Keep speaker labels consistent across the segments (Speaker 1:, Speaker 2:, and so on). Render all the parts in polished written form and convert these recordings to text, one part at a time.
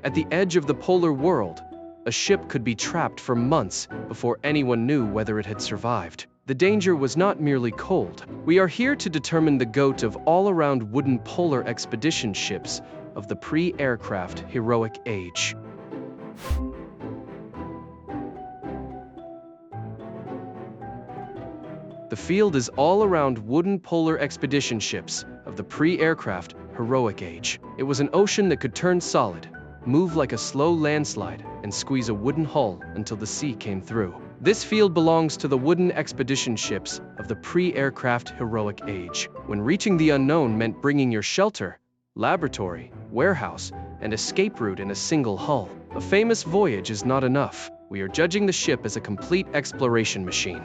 Speaker 1: At the edge of the polar world, a ship could be trapped for months before anyone knew whether it had survived. The danger was not merely cold. We are here to determine the GOAT of all-around wooden polar expedition ships of the pre-aircraft heroic age. The field is all-around wooden polar expedition ships of the pre-aircraft heroic age. It was an ocean that could turn solid, move like a slow landslide, and squeeze a wooden hull until the sea came through. This field belongs to the wooden expedition ships of the pre-aircraft heroic age. When reaching the unknown meant bringing your shelter, laboratory, warehouse, and escape route in a single hull. A famous voyage is not enough. We are judging the ship as a complete exploration machine.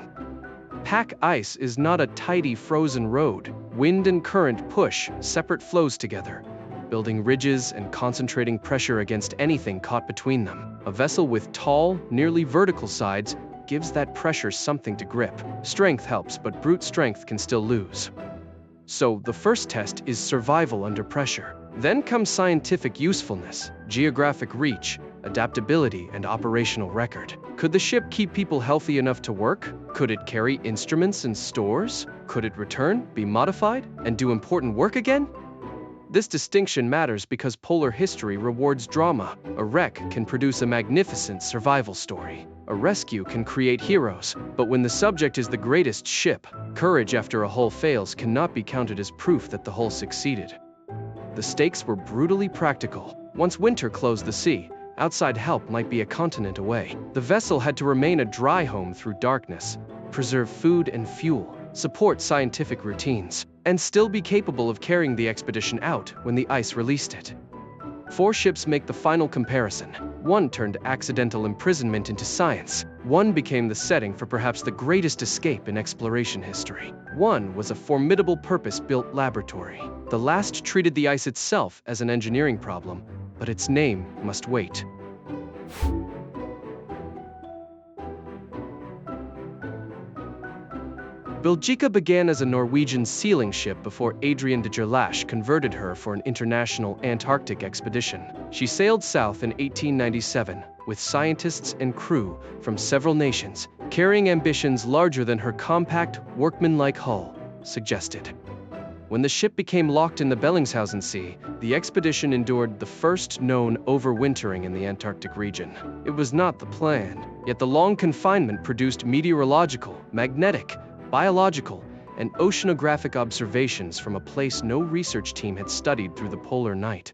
Speaker 1: Pack ice is not a tidy frozen road. Wind and current push separate flows together, building ridges and concentrating pressure against anything caught between them. A vessel with tall, nearly vertical sides gives that pressure something to grip. Strength helps, but brute strength can still lose. So the first test is survival under pressure. Then comes scientific usefulness, geographic reach, adaptability, and operational record. Could the ship keep people healthy enough to work? Could it carry instruments and stores? Could it return, be modified, and do important work again? This distinction matters because polar history rewards drama. A wreck can produce a magnificent survival story. A rescue can create heroes. But when the subject is the greatest ship, courage after a hull fails cannot be counted as proof that the hull succeeded. The stakes were brutally practical. Once winter closed the sea, outside help might be a continent away. The vessel had to remain a dry home through darkness, preserve food and fuel, support scientific routines, and still be capable of carrying the expedition out when the ice released it. 4 ships make the final comparison. One turned accidental imprisonment into science. One became the setting for perhaps the greatest escape in exploration history. One was a formidable purpose-built laboratory. The last treated the ice itself as an engineering problem, but its name must wait. Belgica began as a Norwegian sealing ship before Adrian de Gerlache converted her for an international Antarctic expedition. She sailed south in 1897 with scientists and crew from several nations, carrying ambitions larger than her compact, workmanlike hull suggested. When the ship became locked in the Bellingshausen Sea, the expedition endured the first known overwintering in the Antarctic region. It was not the plan, yet the long confinement produced meteorological, magnetic, biological, and oceanographic observations from a place no research team had studied through the polar night.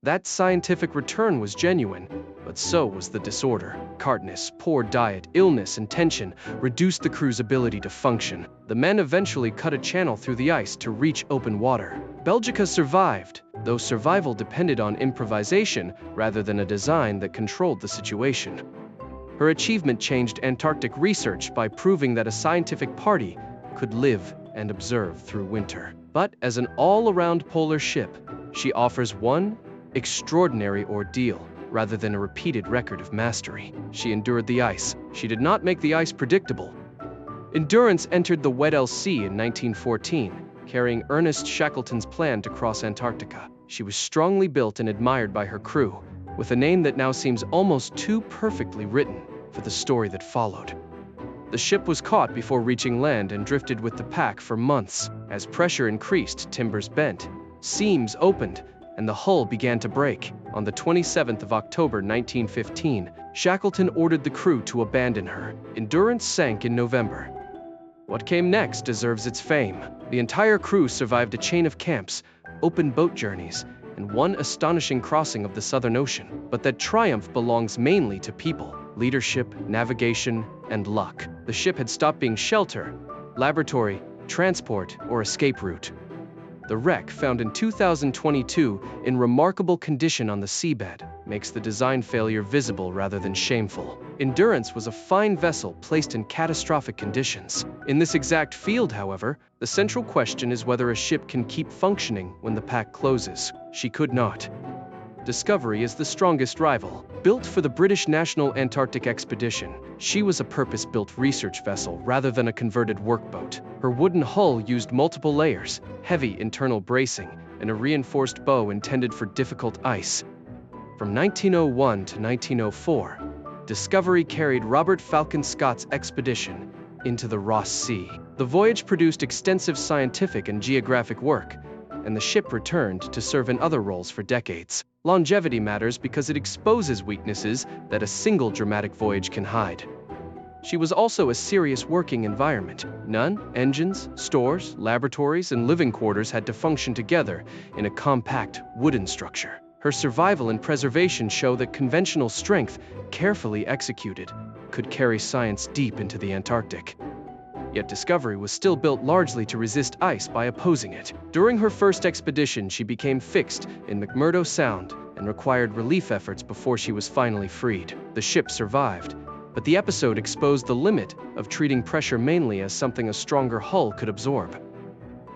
Speaker 1: That scientific return was genuine, but so was the disorder. Cartness, poor diet, illness, and tension reduced the crew's ability to function. The men eventually cut a channel through the ice to reach open water. Belgica survived, though survival depended on improvisation rather than a design that controlled the situation. Her achievement changed Antarctic research by proving that a scientific party could live and observe through winter. But as an all-around polar ship, she offers one extraordinary ordeal rather than a repeated record of mastery. She endured the ice. She did not make the ice predictable. Endurance entered the Weddell Sea in 1914, carrying Ernest Shackleton's plan to cross Antarctica. She was strongly built and admired by her crew, with a name that now seems almost too perfectly written for the story that followed. The ship was caught before reaching land and drifted with the pack for months. As pressure increased, timbers bent, seams opened, and the hull began to break. On the 27th of October 1915, Shackleton ordered the crew to abandon her. Endurance sank in November. What came next deserves its fame. The entire crew survived a chain of camps, open boat journeys, and one astonishing crossing of the Southern Ocean. But that triumph belongs mainly to people, leadership, navigation, and luck. The ship had stopped being shelter, laboratory, transport, or escape route. The wreck, found in 2022 in remarkable condition on the seabed, makes the design failure visible rather than shameful. Endurance was a fine vessel placed in catastrophic conditions. In this exact field, however, the central question is whether a ship can keep functioning when the pack closes. She could not. Discovery is the strongest rival. Built for the British National Antarctic Expedition, she was a purpose-built research vessel rather than a converted workboat. Her wooden hull used multiple layers, heavy internal bracing, and a reinforced bow intended for difficult ice. From 1901 to 1904, Discovery carried Robert Falcon Scott's expedition into the Ross Sea. The voyage produced extensive scientific and geographic work, and the ship returned to serve in other roles for decades. Longevity matters because it exposes weaknesses that a single dramatic voyage can hide. She was also a serious working environment. Engines, stores, laboratories, and living quarters had to function together in a compact, wooden structure. Her survival and preservation show that conventional strength, carefully executed, could carry science deep into the Antarctic. Yet Discovery was still built largely to resist ice by opposing it. During her first expedition, she became fixed in McMurdo Sound and required relief efforts before she was finally freed. The ship survived, but the episode exposed the limit of treating pressure mainly as something a stronger hull could absorb.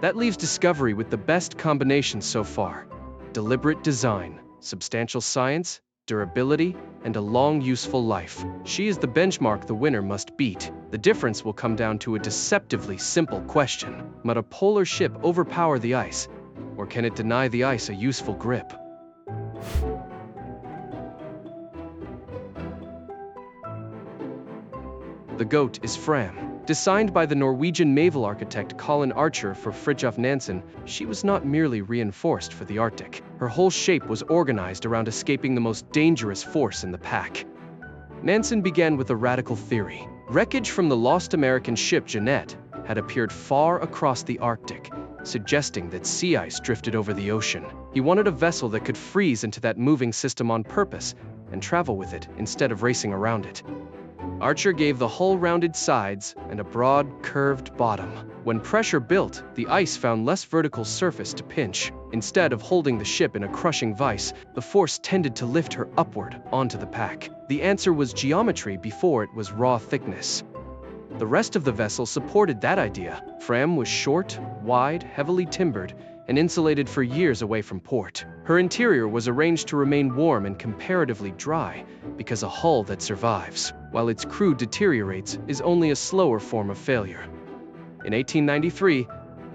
Speaker 1: That leaves Discovery with the best combination so far: deliberate design, substantial science, durability, and a long, useful life. She is the benchmark the winner must beat. The difference will come down to a deceptively simple question: must a polar ship overpower the ice, or can it deny the ice a useful grip? The GOAT is Fram. Designed by the Norwegian naval architect Colin Archer for Fridtjof Nansen, she was not merely reinforced for the Arctic. Her whole shape was organized around escaping the most dangerous force in the pack. Nansen began with a radical theory. Wreckage from the lost American ship Jeannette had appeared far across the Arctic, suggesting that sea ice drifted over the ocean. He wanted a vessel that could freeze into that moving system on purpose and travel with it instead of racing around it. Archer gave the hull rounded sides and a broad, curved bottom. When pressure built, the ice found less vertical surface to pinch. Instead of holding the ship in a crushing vice, the force tended to lift her upward onto the pack. The answer was geometry before it was raw thickness. The rest of the vessel supported that idea. Fram was short, wide, heavily timbered, and insulated for years away from port. Her interior was arranged to remain warm and comparatively dry, because a hull that survives, while its crew deteriorates, is only a slower form of failure. In 1893,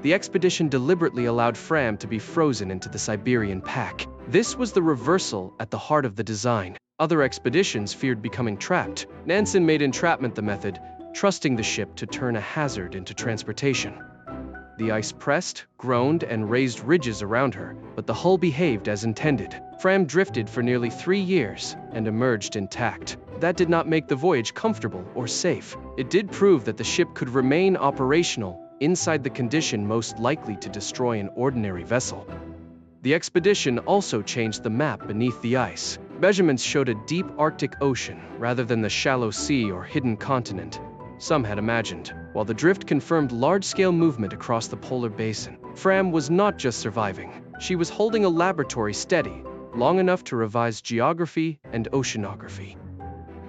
Speaker 1: the expedition deliberately allowed Fram to be frozen into the Siberian pack. This was the reversal at the heart of the design. Other expeditions feared becoming trapped. Nansen made entrapment the method, trusting the ship to turn a hazard into transportation. The ice pressed, groaned, and raised ridges around her, but the hull behaved as intended. Fram drifted for nearly 3 years and emerged intact. That did not make the voyage comfortable or safe. It did prove that the ship could remain operational inside the condition most likely to destroy an ordinary vessel. The expedition also changed the map beneath the ice. Measurements showed a deep Arctic Ocean rather than the shallow sea or hidden continent some had imagined, while the drift confirmed large-scale movement across the polar basin. Fram was not just surviving. She was holding a laboratory steady, long enough to revise geography and oceanography.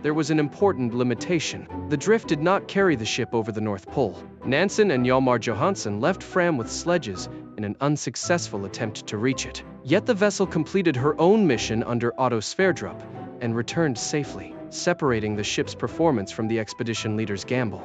Speaker 1: There was an important limitation. The drift did not carry the ship over the North Pole. Nansen and Hjalmar Johansen left Fram with sledges in an unsuccessful attempt to reach it. Yet the vessel completed her own mission under Otto Sverdrup and returned safely, separating the ship's performance from the expedition leader's gamble.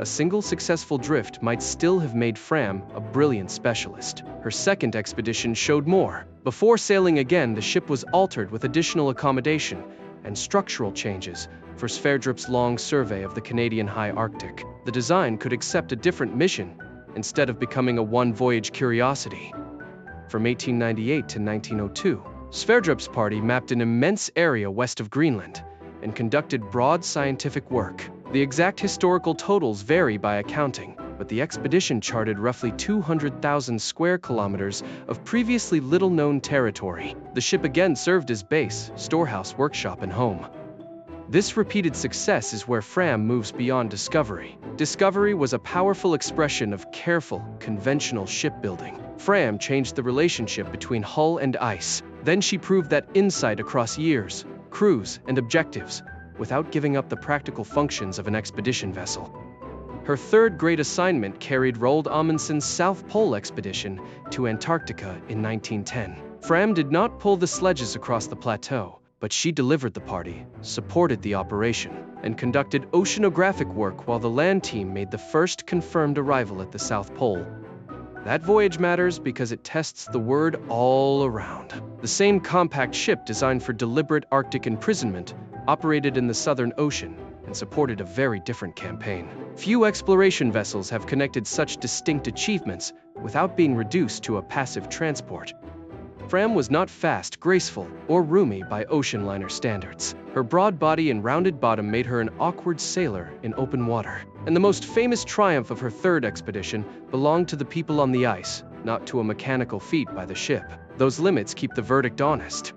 Speaker 1: A single successful drift might still have made Fram a brilliant specialist. Her second expedition showed more. Before sailing again, the ship was altered with additional accommodation and structural changes for Sverdrup's long survey of the Canadian High Arctic. The design could accept a different mission instead of becoming a one-voyage curiosity. From 1898 to 1902, Sverdrup's party mapped an immense area west of Greenland and conducted broad scientific work. The exact historical totals vary by accounting, but the expedition charted roughly 200,000 square kilometers of previously little-known territory. The ship again served as base, storehouse, workshop, and home. This repeated success is where Fram moves beyond Discovery. Discovery was a powerful expression of careful, conventional shipbuilding. Fram changed the relationship between hull and ice. Then she proved that insight across years, crews, and objectives, without giving up the practical functions of an expedition vessel. Her third great assignment carried Roald Amundsen's South Pole expedition to Antarctica in 1910. Fram did not pull the sledges across the plateau, but she delivered the party, supported the operation, and conducted oceanographic work while the land team made the first confirmed arrival at the South Pole. That voyage matters because it tests the word all around. The same compact ship designed for deliberate Arctic imprisonment operated in the Southern Ocean and supported a very different campaign. Few exploration vessels have connected such distinct achievements without being reduced to a passive transport. Fram was not fast, graceful, or roomy by ocean liner standards. Her broad body and rounded bottom made her an awkward sailor in open water. And the most famous triumph of her third expedition belonged to the people on the ice, not to a mechanical feat by the ship. Those limits keep the verdict honest.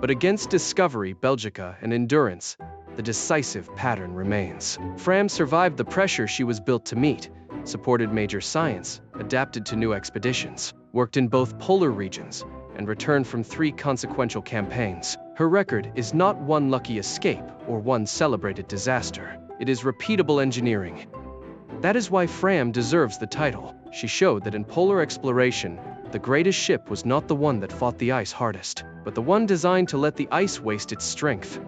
Speaker 1: But against Discovery, Belgica, and Endurance, the decisive pattern remains. Fram survived the pressure she was built to meet, supported major science, adapted to new expeditions, worked in both polar regions, and returned from 3 consequential campaigns. Her record is not one lucky escape or one celebrated disaster. It is repeatable engineering. That is why Fram deserves the title. She showed that in polar exploration, the greatest ship was not the one that fought the ice hardest, but the one designed to let the ice waste its strength.